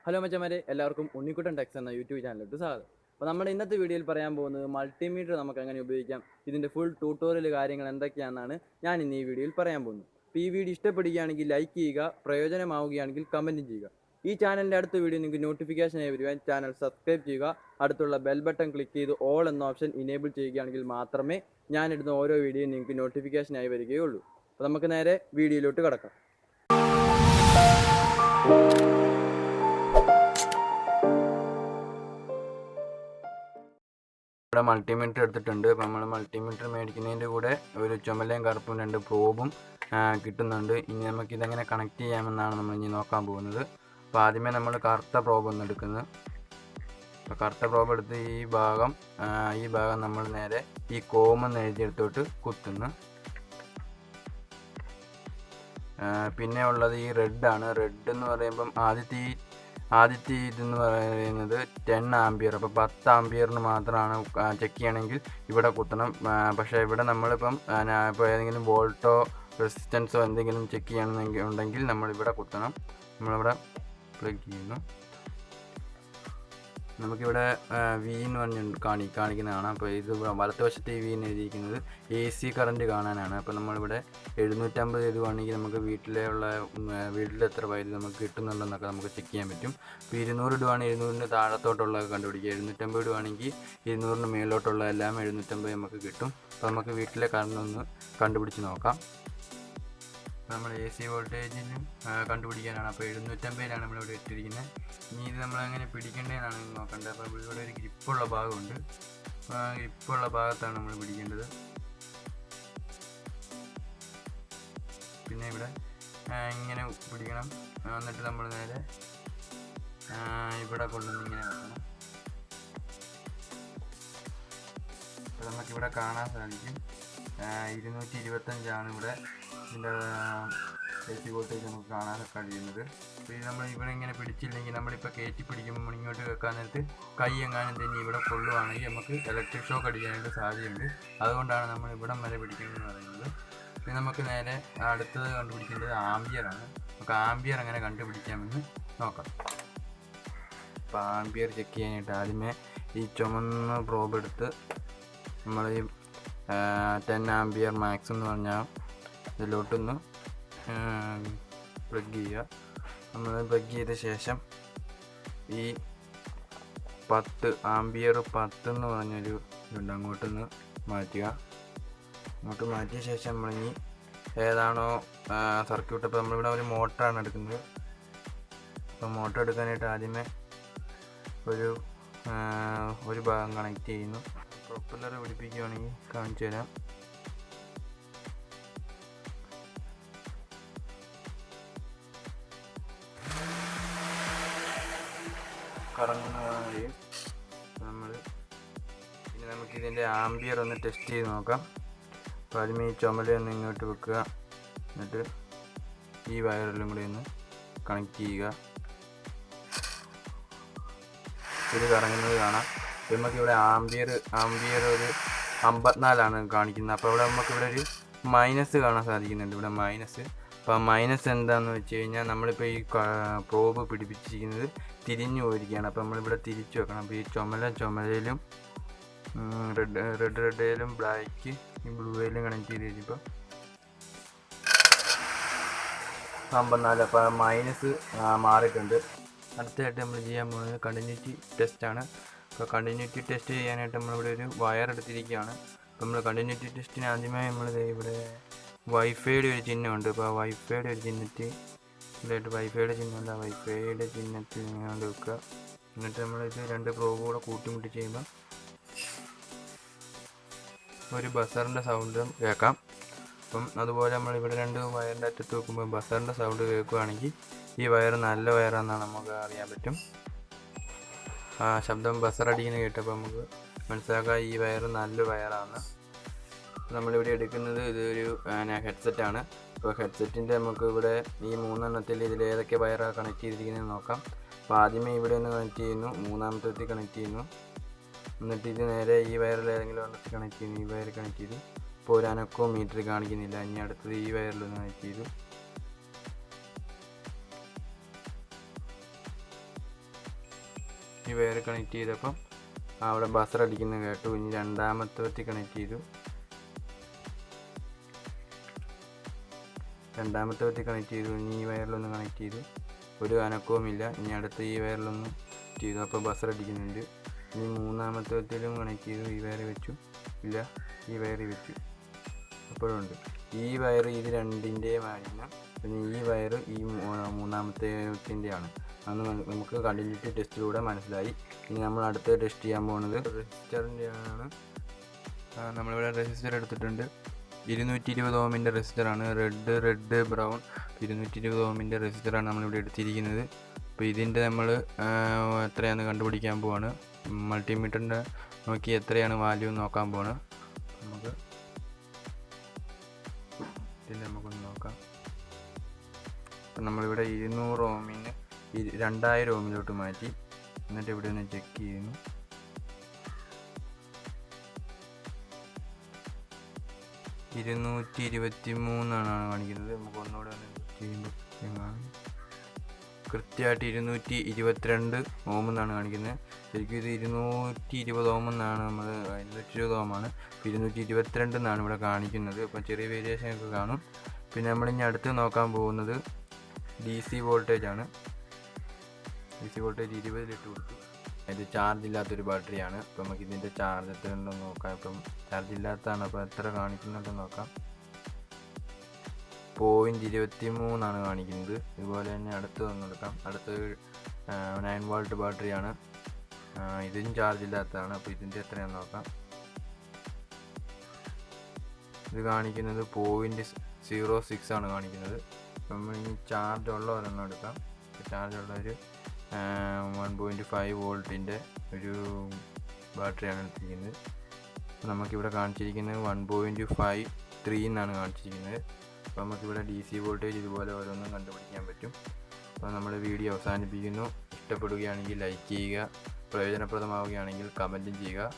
Hello മച്ചന്മാരെ, എല്ലാവർക്കും Unnikuttan Tex എന്ന യൂട്യൂബ് ചാനലിലോട്ട് സ്വാഗതം. അപ്പോൾ നമ്മുടെ ഇന്നത്തെ വീഡിയോയിൽ പറയാൻ പോകുന്നത് മൾട്ടിമീറ്റർ നമുക്ക് എങ്ങനെ ഉപയോഗിക്കാം, ഇതിൻ്റെ ഫുൾ ട്യൂട്ടോറിയൽ കാര്യങ്ങൾ എന്തൊക്കെയാണെന്നാണ് ഞാൻ ഇന്ന് ഈ വീഡിയോയിൽ പറയാൻ പോകുന്നത്. അപ്പോൾ ഈ വീഡിയോ ഇഷ്ടപ്പെടുകയാണെങ്കിൽ ലൈക്ക് ചെയ്യുക, പ്രയോജനമാവുകയാണെങ്കിൽ കമൻറ്റും ചെയ്യുക. ഈ ചാനലിൻ്റെ അടുത്ത വീഡിയോ നിങ്ങൾക്ക് നോട്ടിഫിക്കേഷനായി വരുവാൻ ചാനൽ സബ്സ്ക്രൈബ് ചെയ്യുക. അടുത്തുള്ള ബെൽ ബട്ടൺ ക്ലിക്ക് ചെയ്ത് ഓൾ എന്ന ഓപ്ഷൻ ഇനേബിൾ ചെയ്യുകയാണെങ്കിൽ മാത്രമേ ഞാനിടുന്ന ഓരോ വീഡിയോയും നിങ്ങൾക്ക് നോട്ടിഫിക്കേഷനായി വരികയുള്ളൂ. അപ്പോൾ നമുക്ക് നേരെ വീഡിയോയിലോട്ട് കിടക്കാം. ഇവിടെ മൾട്ടിമീറ്റർ എടുത്തിട്ടുണ്ട്. അപ്പോൾ നമ്മൾ മൾട്ടിമീറ്റർ മേടിക്കുന്നതിൻ്റെ കൂടെ ഒരു ചുമലയും കറുപ്പും 2 പ്രോബും കിട്ടുന്നുണ്ട്. ഇനി നമുക്കിതെങ്ങനെ കണക്ട് ചെയ്യാമെന്നാണ് നമ്മൾ ഇനി നോക്കാൻ പോകുന്നത്. അപ്പോൾ ആദ്യമേ നമ്മൾ കറുത്ത പ്രോബ് ഒന്ന് എടുക്കുന്നത്. അപ്പോൾ കറുത്ത പ്രോബ് എടുത്ത് ഈ ഭാഗം നമ്മൾ നേരെ ഈ കോമെന്ന് എഴുതിയെടുത്തോട്ട് കുത്തുന്നു. പിന്നെ ഉള്ളത് ഈ റെഡാണ്. റെഡ് എന്ന് പറയുമ്പം ആദ്യത്തെ ഇതെന്ന് പറയുന്നത് 10 ആംപിയർ. അപ്പോൾ 10 ആംപിയറിന് മാത്രമാണ് ചെക്ക് ചെയ്യണമെങ്കിൽ ഇവിടെ കുത്തണം. പക്ഷേ ഇവിടെ നമ്മളിപ്പം ഇപ്പോൾ ഏതെങ്കിലും വോൾട്ടോ റെസിസ്റ്റൻസോ എന്തെങ്കിലും ചെക്ക് ചെയ്യണമെങ്കിൽ ഉണ്ടെങ്കിൽ നമ്മളിവിടെ കുത്തണം. നമ്മളിവിടെ പ്ലഗ് ചെയ്യുന്നു. നമുക്കിവിടെ വി എന്ന് പറഞ്ഞ് കാണിക്കുന്നതാണ്. അപ്പോൾ ഇത് വലത്തുവശത്ത് ഈ വി എന്ന് എഴുതിയിരിക്കുന്നത് AC കറണ്ട് കാണാനാണ്. അപ്പോൾ നമ്മളിവിടെ 750 ഇടുവാണെങ്കിൽ നമുക്ക് വീട്ടിലെ എത്ര വൈദ്യുതി നമുക്ക് കിട്ടുന്നുണ്ടെന്നൊക്കെ നമുക്ക് ചെക്ക് ചെയ്യാൻ പറ്റും. ഇപ്പോൾ 200 ഇടുവാണെങ്കിൽ 200-ന് താഴത്തോട്ടുള്ളത് കണ്ടുപിടിക്കുക. 750 ഇടുവാണെങ്കിൽ 200-ന് മേലോട്ടുള്ള എല്ലാം 750 നമുക്ക് കിട്ടും. അപ്പോൾ നമുക്ക് വീട്ടിലെ കറണ്ട് ഒന്ന് കണ്ടുപിടിച്ച് നോക്കാം. നമ്മൾ AC വോൾട്ടേജിനും കണ്ടുപിടിക്കാനാണ്. അപ്പോൾ 750-ലാണ് നമ്മളിവിടെ ഇട്ടിരിക്കുന്നത്. ഇനി ഇത് നമ്മളെങ്ങനെ പിടിക്കേണ്ടതെന്നാണ് നോക്കേണ്ടത്. അപ്പോൾ ഇവിടെ ഒരു ഗ്രിപ്പുള്ള ഭാഗമുണ്ട്. ഗ്രിപ്പുള്ള ഭാഗത്താണ് നമ്മൾ പിടിക്കേണ്ടത്. പിന്നെ ഇവിടെ ഇങ്ങനെ പിടിക്കണം. എന്നിട്ട് നമ്മൾ നേരെ ഇവിടെ കൊണ്ടുവന്ന് ഇങ്ങനെ വെക്കണം. അപ്പോൾ നമുക്കിവിടെ കാണാൻ സാധിക്കും 225 ഇവിടെ ഇതിൻ്റെ AC വോൾട്ടേജ് നമുക്ക് കാണാൻ കഴിയുന്നത്. അപ്പോൾ ഇത് നമ്മൾ ഇവിടെ ഇങ്ങനെ പിടിച്ചില്ലെങ്കിൽ നമ്മളിപ്പോൾ കയറ്റി പിടിക്കുമ്പോൾ ഇങ്ങോട്ട് വെക്കാൻ നേരത്ത് കൈ എങ്ങാനും തന്നെ ഇവിടെ കൊള്ളുവാണെങ്കിൽ നമുക്ക് ഇലക്ട്രിക് ഷോക്ക് അടിക്കാനായിട്ട് സാധ്യതയുണ്ട്. അതുകൊണ്ടാണ് നമ്മൾ ഇവിടം വരെ പിടിക്കണമെന്ന് പറയുന്നത്. പിന്നെ നമുക്ക് നേരെ അടുത്തത് കണ്ടുപിടിക്കേണ്ടത് ആംപിയറാണ്. നമുക്ക് ആംപിയർ എങ്ങനെ കണ്ടുപിടിക്കാമെന്ന് നോക്കാം. അപ്പോൾ ആംപിയർ ചെക്ക് ചെയ്യാനായിട്ട് ആദ്യമേ ഈ ചുമന്ന പ്രോബ് എടുത്ത് നമ്മൾ ഈ 10 ആംപിയർ മാക്സ് എന്ന് പറഞ്ഞാൽ ഇതിലോട്ടൊന്ന് പ്ലഗ് ചെയ്യുക. നമ്മൾ പ്ലഗ് ചെയ്ത ശേഷം ഈ 10 ആംപിയർ 10 എന്ന് പറഞ്ഞൊരു ഇതുണ്ട്, അങ്ങോട്ടൊന്ന് മാറ്റുക. അങ്ങോട്ട് മാറ്റിയ ശേഷം നമ്മളിനി ഏതാണോ സർക്യൂട്ട്, അപ്പോൾ നമ്മളിവിടെ ഒരു മോട്ടറാണ് എടുക്കുന്നത്. അപ്പോൾ മോട്ടർ എടുക്കാനായിട്ട് ആദ്യമേ ഒരു ഭാഗം കണക്ട് ചെയ്യുന്നു. പ്രൊപ്പല്ലർ പിടിപ്പിക്കുകയാണെങ്കിൽ കാണിച്ചു തരാം. കറങ്ങുന്നതായി പിന്നെ നമുക്കിതിൻ്റെ ആംപിയർ ഒന്ന് ടെസ്റ്റ് ചെയ്ത് നോക്കാം. അപ്പോൾ ആദ്യമേ ഈ ചുമലയൊന്ന് ഇങ്ങോട്ട് വെക്കുക. എന്നിട്ട് ഈ വയറിലും കൂടി ഒന്ന് കണക്ട് ചെയ്യുക. ഇത് കറങ്ങുന്നത് കാണാം. അപ്പോൾ നമുക്കിവിടെ ആംപിയർ ഒരു 54 കാണിക്കുന്നത്. അപ്പോൾ ഇവിടെ നമുക്കിവിടെ ഒരു മൈനസ് കാണാൻ സാധിക്കുന്നുണ്ട്. ഇവിടെ മൈനസ്. അപ്പോൾ മൈനസ് എന്താണെന്ന് വെച്ച് കഴിഞ്ഞാൽ നമ്മളിപ്പോൾ ഈ പ്രോബ് പിടിപ്പിച്ചിരിക്കുന്നത് തിരിഞ്ഞു പോയിരിക്കുകയാണ്. അപ്പോൾ നമ്മളിവിടെ തിരിച്ചു വെക്കണം. അപ്പോൾ ഈ ചുമലയിലും റെഡിലും ബ്ലാക്ക് ഈ ബ്ലൂയിലും കണക്ട് ചെയ്ത് കഴിഞ്ഞപ്പോൾ 54. അപ്പോൾ മൈനസ് മാറിയിട്ടുണ്ട്. അടുത്തതായിട്ട് നമ്മൾ ചെയ്യാൻ പോകുന്നത് കണ്ടിന്യൂറ്റി ടെസ്റ്റാണ്. അപ്പോൾ കണ്ടിന്യൂറ്റി ടെസ്റ്റ് ചെയ്യാനായിട്ട് നമ്മളിവിടെ ഒരു വയർ എടുത്തിരിക്കുകയാണ്. അപ്പോൾ നമ്മൾ കണ്ടിന്യൂറ്റി ടെസ്റ്റിന് ആദ്യമായി ഇവിടെ വൈഫൈയുടെ ഒരു ചിഹ്നമുണ്ട്. അപ്പോൾ ആ വൈഫൈയുടെ ഒരു ചിഹ്നത്തിൽ ഇതായിട്ട് വൈഫൈയുടെ ചിഹ്നമുണ്ട്. ആ വൈഫൈയുടെ ചിഹ്നത്തിൽ ഇങ്ങനെ വെക്കുക. എന്നിട്ട് നമ്മളിത് 2 പ്രോബ് കൂടെ കൂട്ടിമുട്ടി ചെയ്യുമ്പോൾ ഒരു ബസറിൻ്റെ സൗണ്ടും കേൾക്കാം. അപ്പം അതുപോലെ നമ്മളിവിടെ 2 വയറിൻ്റെ അറ്റത്ത് വെക്കുമ്പോൾ ബസറിൻ്റെ സൗണ്ട് കേൾക്കുകയാണെങ്കിൽ ഈ വയർ നല്ല വയറാണെന്നാണ് നമുക്ക് അറിയാൻ പറ്റും. ആ ശബ്ദം ബസറടിക്കുന്നത് കേട്ടപ്പോൾ നമുക്ക് മനസ്സിലാക്കാം ഈ വയർ നല്ല വയറാണ്. നമ്മളിവിടെ എടുക്കുന്നത് ഇതൊരു ഹെഡ്സെറ്റാണ്. അപ്പോൾ ഹെഡ്സെറ്റിൻ്റെ നമുക്ക് ഇവിടെ ഈ 3 എണ്ണത്തിൽ ഇതിലേതൊക്കെ വയറാണ് കണക്ട് ചെയ്തിരിക്കുന്നത് നോക്കാം. അപ്പോൾ ആദ്യമേ ഇവിടെ ഒന്ന് കണക്ട് ചെയ്യുന്നു, 3ാമത്തെ കണക്ട് ചെയ്യുന്നു. എന്നിട്ട് ഇത് നേരെ ഈ വയറിൽ ഏതെങ്കിലും ഒരെണ്ണത്തിൽ കണക്ട് ചെയ്യുന്നു. ഈ വയർ കണക്ട് ചെയ്തു. ഇപ്പോൾ ഒരു അനക്കവും മീറ്റർ കാണിക്കുന്നില്ല. ഇനി അടുത്തത് ഈ വയറിലൊന്ന് കണക്ട് ചെയ്തു. ഈ വയർ കണക്ട് ചെയ്തപ്പം അവിടെ ബസർ അടിക്കുന്നത് കേട്ടു. ഇനി രണ്ടാമത്തെ വയറ്റിൽ കണക്ട് ചെയ്തു. ഇനി ഈ വയറിലൊന്ന് കണക്ട് ചെയ്തു. ഒരു അനക്കവുമില്ല. ഇനി അടുത്ത ഈ വയറിലൊന്ന് ചെയ്തു. അപ്പോൾ ബസർ അടിക്കുന്നുണ്ട്. ഇനി മൂന്നാമത്തെ വയറ്റിലും കണക്ട് ചെയ്തു. ഈ വയർ വെച്ചു. ഇല്ല, ഈ വയർ വെച്ചു. അപ്പോഴുണ്ട്. ഈ വയർ ഇത് രണ്ടിൻ്റെയും ആയിരുന്നു. പിന്നെ ഈ വയർ ഈ മൂന്നാമത്തെ വയറ്റിൻ്റെയാണ്. അന്ന് നമുക്ക് കണ്ടിന്യൂറ്റി ടെസ്റ്റിലൂടെ മനസ്സിലായി. ഇനി നമ്മൾ അടുത്ത് ടെസ്റ്റ് ചെയ്യാൻ പോകുന്നത് റെസിസ്റ്ററിൻ്റെ ആണ്. നമ്മളിവിടെ റെസിസ്റ്റർ എടുത്തിട്ടുണ്ട്. 220 ഓമിൻ്റെ റെസിസ്റ്ററാണ്. റെഡ് ബ്രൗൺ 220 ഓമിൻ്റെ റെസിസ്റ്ററാണ് നമ്മളിവിടെ എടുത്തിരിക്കുന്നത്. അപ്പോൾ ഇതിൻ്റെ നമ്മൾ എത്രയാണെന്ന് കണ്ടുപിടിക്കാൻ പോവാണ്. മൾട്ടിമീറ്ററിൻ്റെ നോക്കി എത്രയാണ് വാല്യൂ നോക്കാൻ പോവാണ്. നമുക്കൊന്ന് നോക്കാം. അപ്പം നമ്മളിവിടെ 200 ഓമിന് 2000 ഓമിലോട്ട് മാറ്റി. എന്നിട്ട് ഇവിടെ ഒന്ന് ചെക്ക് ചെയ്യുന്നു. 223 കാണിക്കുന്നത്. നമുക്ക് ഒന്നുകൂടെ ഒന്ന് ചെയ്യുമ്പോൾ കൃത്യമായിട്ട് 222 ഓം എന്നാണ് കാണിക്കുന്നത്. ശരിക്കും ഇത് 220 ഓം എന്നാണ്, നമ്മൾ 220 ഓമാണ്. 222 എന്നാണ് ഇവിടെ കാണിക്കുന്നത്. അപ്പം ചെറിയ വേരിയേഷൻ ഒക്കെ കാണും. പിന്നെ നമ്മളിനി അടുത്ത് നോക്കാൻ പോകുന്നത് DC വോൾട്ടേജ് ആണ്. DC വോൾട്ടേജ് 20 കൊടുത്തു. ഇത് ചാർജ് ഇല്ലാത്തൊരു ബാറ്ററിയാണ്. അപ്പോൾ നമുക്ക് ഇതിൻ്റെ ചാർജ് എത്ര ഉണ്ടെന്ന് നോക്കാം. ഇപ്പം ചാർജ് ഇല്ലാത്തതാണ്. അപ്പോൾ എത്ര കാണിക്കുന്നുണ്ടെന്ന് നോക്കാം. 0.23 കാണിക്കുന്നത്. ഇതുപോലെ തന്നെ അടുത്ത് വന്നെടുക്കാം. അടുത്ത് 9 വോൾട്ട് ബാറ്ററിയാണ്. ഇതും ചാർജ് ഇല്ലാത്തതാണ്. അപ്പോൾ ഇതിൻ്റെ എത്രയാണെന്ന് നോക്കാം. ഇത് കാണിക്കുന്നത് 0.06 കാണിക്കുന്നത്. അപ്പം നമ്മൾ ഇനി ചാർജ് ഉള്ള ഒരെണ്ണം എടുക്കാം. ചാർജ് ഉള്ള ഒരു 1.5 വോൾട്ടിൻ്റെ ഒരു ബാറ്ററിയാണ് എടുത്തിരിക്കുന്നത്. നമുക്കിവിടെ കാണിച്ചിരിക്കുന്നത് 1.53 എന്നാണ് കാണിച്ചിരിക്കുന്നത്. അപ്പോൾ നമുക്കിവിടെ DC വോൾട്ടേജ് ഇതുപോലെ ഓരോന്നും കണ്ടുപിടിക്കാൻ പറ്റും. അപ്പോൾ നമ്മൾ വീഡിയോ അവസാനിപ്പിക്കുന്നു. ഇഷ്ടപ്പെടുകയാണെങ്കിൽ ലൈക്ക് ചെയ്യുക. പ്രയോജനപ്രദമാവുകയാണെങ്കിൽ കമൻറ്റും ചെയ്യുക.